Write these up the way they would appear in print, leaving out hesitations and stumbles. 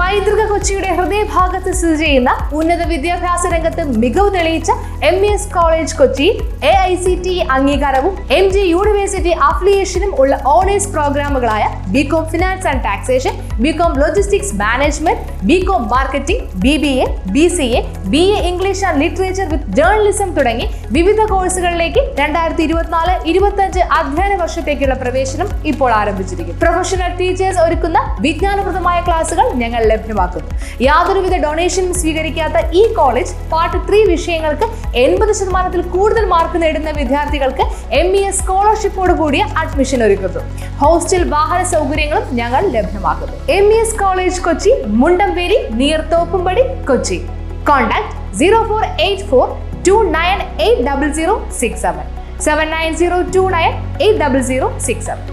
പൈതൃക കൊച്ചിയുടെ ഹൃദയഭാഗത്ത് സ്ഥിതി ചെയ്യുന്ന ഉന്നത വിദ്യാഭ്യാസ രംഗത്ത് മികവ് തെളിയിച്ച MES കോളേജ് കൊച്ചി AICTE അംഗീകാരവും MG യൂണിവേഴ്സിറ്റി അഫിലിയേഷനും ഉള്ള ഓണേഴ്സ് പ്രോഗ്രാമുകളായ BCom finance and taxation, BCom logistics management, BCom marketing, BBA, BCA, BA English and literature with journalism തുടങ്ങി വിവിധ കോഴ്സുകളിലേക്ക് 2024-25 അധ്യയന വർഷത്തേക്കുള്ള പ്രവേശനം ഇപ്പോൾ ആരംഭിച്ചിരിക്കുന്നു. പ്രൊഫഷണൽ ടീച്ചേഴ്സ് ഒരുക്കുന്ന വിജ്ഞാനപ്രദമായ ക്ലാസുകൾ ഞങ്ങൾ ലഭ്യമാക്കുന്നു. യാതൊരുവിധ ഡൊണേഷനും സ്വീകരിക്കാത്ത ഈ കോളേജ് പാർട്ട് 3 വിഷയങ്ങൾക്ക് 80% കൂടുതൽ മാർക്ക് നേടുന്ന വിദ്യാർത്ഥികൾക്ക് MES സ്കോളർഷിപ്പോട് കൂടിയ അഡ്മിഷൻ ഒരുക്കുന്നു. ഹോസ്റ്റൽ വാഹന സൗകര്യങ്ങളും ഞങ്ങൾ ലഭ്യമാക്കുന്നു. MES college Kochi, Mundamveli, near Thoppumpady, Kochi. Contact 0484298067 7902980067.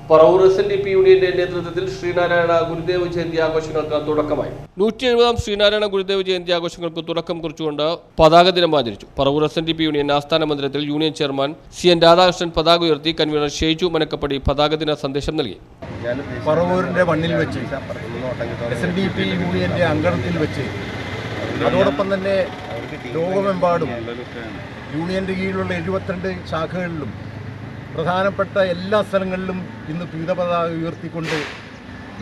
Paravur SNDP യൂണിയന്റെ നേതൃത്വത്തിൽ ശ്രീനാരായണ ഗുരുദേവ ജയന്തി ആഘോഷങ്ങൾക്ക് തുടക്കമായി. 170-ാം ശ്രീനാരായണ ഗുരുദേവ ജയന്തി ആഘോഷങ്ങൾക്ക് തുടക്കം കുറിച്ചുകൊണ്ട് പതാക ദിനം ആചരിച്ചു. പറവൂർ SNDP യൂണിയൻ ആസ്ഥാന മന്ദിരത്തിൽ യൂണിയൻ ചെയർമാൻ CN രാധാകൃഷ്ണൻ പതാക ഉയർത്തി കൺവീനർ ഷെയ്ജു മനക്കപ്പടി പതാക ദിന സന്ദേശം നൽകി. പറവൂരിന്റെ മണ്ണിൽ വെച്ച് SNDP യൂണിയന്റെ അങ്കണത്തിൽ വെച്ച് അതോടൊപ്പം തന്നെ ലോകമെമ്പാടും യൂണിയന്റെ കീഴിലുള്ള 72 ശാഖകളിലും പ്രധാനപ്പെട്ട എല്ലാ സ്ഥലങ്ങളിലും ഇന്ന് പീഠപതാക ഉയർത്തിക്കൊണ്ട്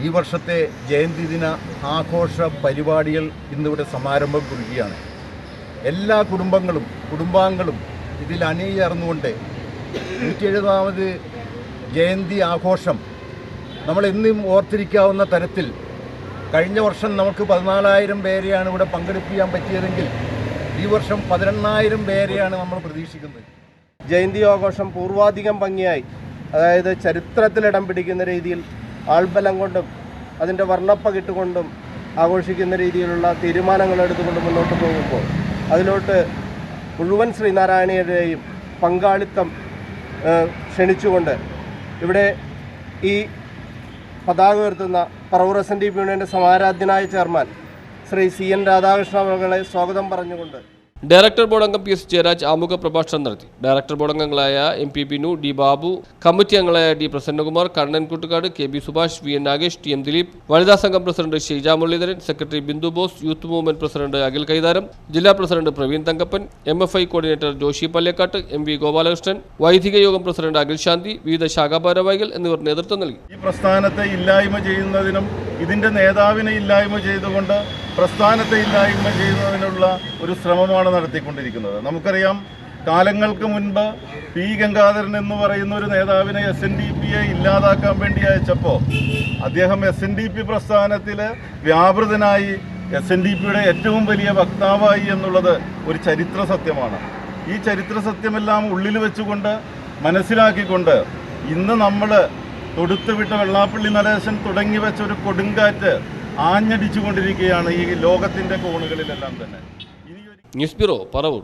ഈ വർഷത്തെ ജയന്തി ദിന ആഘോഷ പരിപാടികൾ ഇന്നിവിടെ സമാരംഭം കുറിക്കുകയാണ്. എല്ലാ കുടുംബാംഗങ്ങളും ഇതിൽ അണിചേർന്നുകൊണ്ട് 170ാമത് ജയന്തി ആഘോഷം നമ്മൾ എന്നും ഓർത്തിരിക്കാവുന്ന തരത്തിൽ കഴിഞ്ഞ വർഷം നമുക്ക് 14,000 പേരെയാണ് ഇവിടെ പങ്കെടുപ്പിക്കാൻ പറ്റിയതെങ്കിൽ ഈ വർഷം 18,000 പേരെയാണ് നമ്മൾ പ്രതീക്ഷിക്കുന്നത്. ജയന്തി ആഘോഷം പൂർവാധികം ഭംഗിയായി, അതായത് ചരിത്രത്തിലിടം പിടിക്കുന്ന രീതിയിൽ ആൾബലം കൊണ്ടും അതിൻ്റെ വർണ്ണപ്പകിട്ടുകൊണ്ടും ആഘോഷിക്കുന്ന രീതിയിലുള്ള തീരുമാനങ്ങൾ എടുത്തുകൊണ്ട് മുന്നോട്ട് പോകുമ്പോൾ അതിലോട്ട് മുഴുവൻ ശ്രീനാരായണീയരുടെയും പങ്കാളിത്തം ക്ഷണിച്ചുകൊണ്ട് ഇവിടെ ഈ പതാക ഉയർത്തുന്ന പറവൂർ SNDP യൂണിയൻ്റെ സമാരാധ്യനായ ചെയർമാൻ ശ്രീ CN രാധാകൃഷ്ണൻ അവരെ സ്വാഗതം പറഞ്ഞുകൊണ്ട് ഡയറക്ടർ ബോർഡ് അംഗം PS ജയരാജ് ആമുഖ പ്രഭാഷണം നടത്തി. ഡയറക്ടർ ബോർഡ് അംഗങ്ങളായ MP Binu, D Babu, committee അംഗങ്ങളായ D Prasannakumar, Kannan Kuttukad, KB Subhash, VN Nagesh, TM Dileep, വനിതാ സംഘം president Sheija Muraleedharan, secretary Bindu Bose, youth movement president Akhil Kaitharam, ജില്ലാ president Praveen Thankappan, MFI coordinator Joshy Pallekkattu, MV Gopalakrishnan, വൈദിക യോഗം പ്രസിഡന്റ് അഖിൽ ശാന്തി, വിവിധ ശാഖാ ഭാരവാഹികൾ എന്നിവർ നേതൃത്വം നൽകി. ഈ പ്രസ്ഥാനത്തെ ഇല്ലായ്മ ചെയ്യുന്നതിനും ഇതിൻ്റെ നേതാവിനെ ഇല്ലായ്മ ചെയ്തുകൊണ്ട് പ്രസ്ഥാനത്തെ ഇല്ലായ്മ ചെയ്യുന്നതിനുള്ള ഒരു ശ്രമമാണ് നടത്തിക്കൊണ്ടിരിക്കുന്നത്. നമുക്കറിയാം, കാലങ്ങൾക്ക് മുൻപ് P ഗംഗാധരൻ എന്ന് പറയുന്ന ഒരു നേതാവിനെ SNDPയെ ഇല്ലാതാക്കാൻ വേണ്ടി അയച്ചപ്പോൾ അദ്ദേഹം SNDP പ്രസ്ഥാനത്തിൽ വ്യാപൃതനായി SNDPയുടെ ഏറ്റവും വലിയ വക്താവായി എന്നുള്ളത് ഒരു ചരിത്ര സത്യമാണ്. ഈ ചരിത്ര സത്യമെല്ലാം ഉള്ളിൽ വെച്ചുകൊണ്ട് മനസ്സിലാക്കിക്കൊണ്ട് ഇന്ന് നമ്മൾ തൊടുത്തുവിട്ട വെള്ളാപ്പള്ളി നടേശൻ തുടങ്ങി വെച്ച ഒരു കൊടുങ്കാറ്റ് ആഞ്ഞടിച്ചുകൊണ്ടിരിക്കുകയാണ് ഈ ലോകത്തിൻ്റെ കോണുകളിലെല്ലാം തന്നെ. News bureau, Paravur.